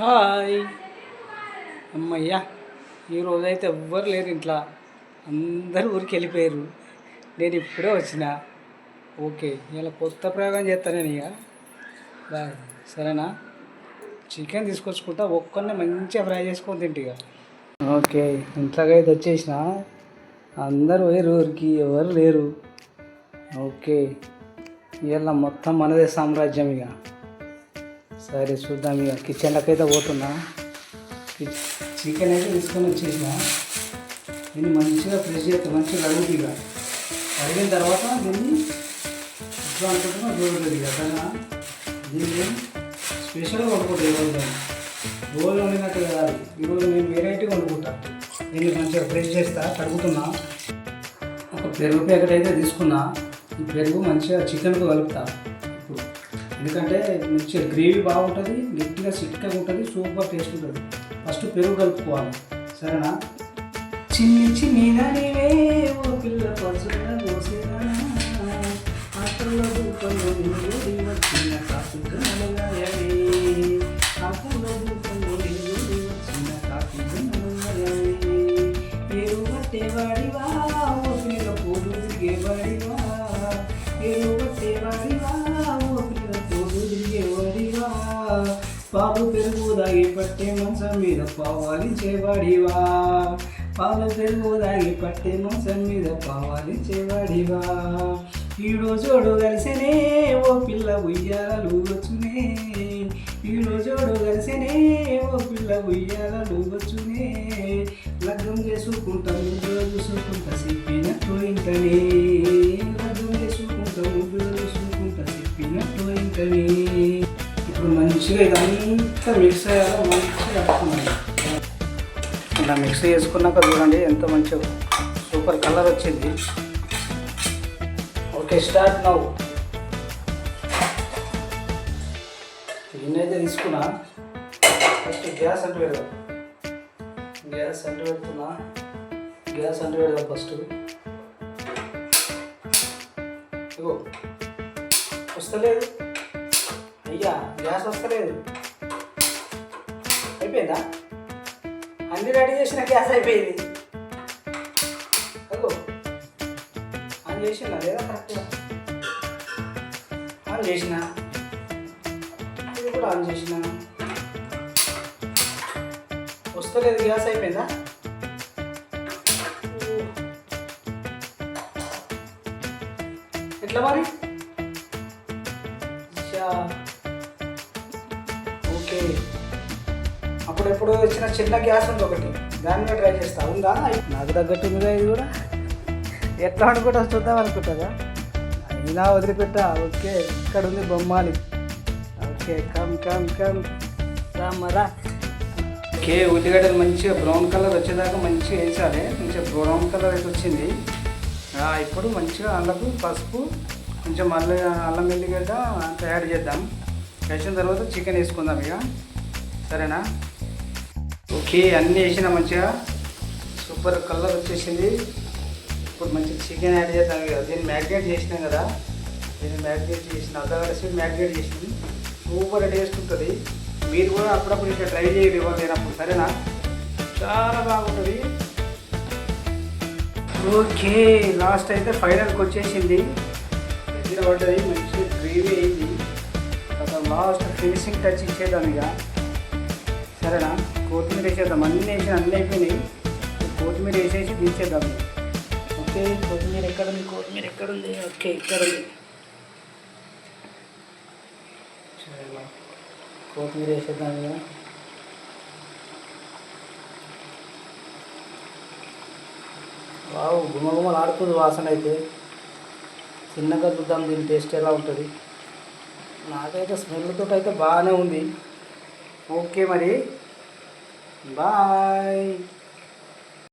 Hi అమ్మయ్యా, ఈరోజైతే ఎవ్వరు లేరు ఇంట్లో, అందరూ ఊరికి వెళ్ళిపోయారు. నేను ఇప్పుడే వచ్చిన. ఓకే, ఇలా కొత్త ప్రయోగం చేస్తాను నేను. ఇక బాయ్, సరేనా? చికెన్ తీసుకొచ్చుకుంటా, ఒక్కరిని మంచిగా ఫ్రై చేసుకొని తింటే. ఇక ఓకే, ఇంట్లోకి అయితే వచ్చేసిన. అందరూ పోయారు ఊరికి, ఎవరు లేరు. ఓకే, ఇలా మొత్తం మనదే సామ్రాజ్యం. ఇక సరే చూద్దాం. ఇక కిచెన్లోకి అయితే పోతున్నా. చికెన్ అయితే తీసుకొని వచ్చేసిన. దీన్ని మంచిగా ఫ్రెష్ చేస్తాను, మంచిగా కడుగుతుంది. ఇక కడిగిన తర్వాత దీన్ని ఎట్లా అనుకుంటున్నా దూరలేదు. ఇక సరేనా? దీన్ని స్పెషల్గా వండుకుంటాను ఈరోజు. రోజు వండినట్టు కాదు, ఈరోజు నేను వెరైటీగా వండుకుంటా. దీన్ని మంచిగా ఫ్రెష్ చేస్తా. కడుగుతున్నా. ఒక పెరుగు ప్యాకెట్ అయితే తీసుకున్నా. ఈ పెరుగు మంచిగా చికెన్కు కలుపుతా ఇప్పుడు, ఎందుకంటే మంచిగా గ్రేవీ బాగుంటుంది, గట్టిగా సిట్గా ఉంటుంది, సూపర్ టేస్ట్ ఉంటుంది. ఫస్ట్ పెరుగు కలుపుకోవాలి, సరేనా? చిన్ని చిన్నదానివే ఓ పిల్ల పసున దోసేనా ఆకుల రూపంలో వచ్చిన కాకులగాయవే, ఆకుల రూపంలో వచ్చిన కాకులగాయవే, ఏరు పట్టేవాడివా ఓ పిల్ల పోలు తిరిగేవాడివా, ఏరు పట్టేవాడివా ఓ పిల్ల పోలు తిరిగేవాడివా, పాలు పెరుగు దాగి పట్టే మంచం మీద పావాలించేవాడివా, పాలు పెరుగు దాగి పట్టే మంచం మీద పావాలించేవాడివా, ఈరోజోడు కలిసినే ఓ పిల్ల ఉయ్యాలలు వచ్చునే, ఈరోజోడు కలిసినే ఓ పిల్ల ఉయ్యాలలు వచ్చునే, లగ్గం చేసుకుంటా ముద్దులు చూసుకుంటా చెప్పినట్టు ఇంటనే, లగ్గం చేసుకుంటా ముద్దులు చూసుకుంటా చెప్పినట్టు ఇంటనే. ఇప్పుడు మంచిగా ఇదంతా మిక్స్ అయ్యాలో మంచిగా కలుపుకున్నాను. ఇలా మిక్స్ చేసుకున్నాక చూడండి ఎంత మంచిగా సూపర్ కలర్ వచ్చింది. Okay, start now. దీన్నైతే తీసుకున్నా. ఫస్ట్ గ్యాస్ అంటు పెడదాం. గ్యాస్ అంటు పెడుతున్నా. గ్యాస్ అంటు పెడదాం ఫస్ట్. ఇగో వస్తలేదు అయ్యా, గ్యాస్ వస్తలేదు. అయిపోయిందా? అన్ని రెడీ చేసిన గ్యాస్ అయిపోయింది. అగో ఆన్ చేసిన లేదా? కరెక్ట్గా ఆన్ చేసిన. ఇది కూడా ఆన్ చేసిన. వస్తలేదు, గ్యాస్ అయిపోయిందా? ఎట్లా మరి? ఓకే, అప్పుడెప్పుడు వచ్చిన చిన్న గ్యాస్ ఉంది ఒకటి, దాని మీద ట్రై చేస్తా. ఉందా? నాకు తగ్గట్టు ఉందిగా ఇది కూడా. ఎట్లా అనుకుంటా చూద్దాం అనుకుంటుందా? అయినా వదిలిపెట్టా. ఓకే, ఇక్కడ ఉంది బొమ్మాలి. ఓకే, కమ్ కమ్ కమ్ రామరా. ఓకే, ఉల్లిగడ్డలు మంచిగా బ్రౌన్ కలర్ వచ్చేదాకా మంచిగా వేసాలి. మంచిగా బ్రౌన్ కలర్ అయితే వచ్చింది. ఇప్పుడు మంచిగా అందుకు పసుపు, కొంచెం అల్లం వెల్లిగడ్డ యాడ్ చేద్దాం. వేసిన తర్వాత చికెన్ వేసుకుందాం ఇక, సరేనా? ఓకే, అన్నీ వేసిన మంచిగా సూపర్ కలర్ వచ్చేసింది. ఇప్పుడు మంచిగా చికెన్ యాడ్ చేద్దాం ఇక. దీన్ని మ్యారినేట్ చేసినాం కదా, దీన్ని మ్యారినేట్ చేసిన అర్ధగంట మ్యారినేట్ చేసింది. సూపర్ టేస్ట్ ఉంటుంది. మీరు కూడా అప్పుడప్పుడు ఇట్లా ట్రై చేయండి ఇవ్వాలి లేనప్పుడు, సరేనా? చాలా బాగుంటుంది. ఓకే, లాస్ట్ అయితే ఫైనల్కి వచ్చేసింది. దగ్గర పడ్డది, మంచి గ్రేవీ అయింది. లాస్ట్ ఫినిషింగ్ టచ్ ఇచ్చేద్దాం ఇక, సరేనా? కొత్తిమీర వేసేద్దాం. అన్నీ వేసి అన్నీ అయిపోయినాయి. కొత్తిమీర వేసేసి దించేద్దాం. ఓకే, కొత్తిమీర ఎక్కడుంది? కొత్తిమీర ఎక్కడుంది? ఓకే, ఇక్కడ ఉంది. సరేనా, కొత్తిమీర వేసేద్దాం ఇక. వావ్, గుమగుమలు ఆడుతుంది వాసన అయితే. చిన్నగా చూద్దాం దీని టేస్ట్ ఎలా ఉంటుంది. నాకైతే స్మెల్తో అయితే బాగానే ఉంది. ఓకే మరి, బాయ్.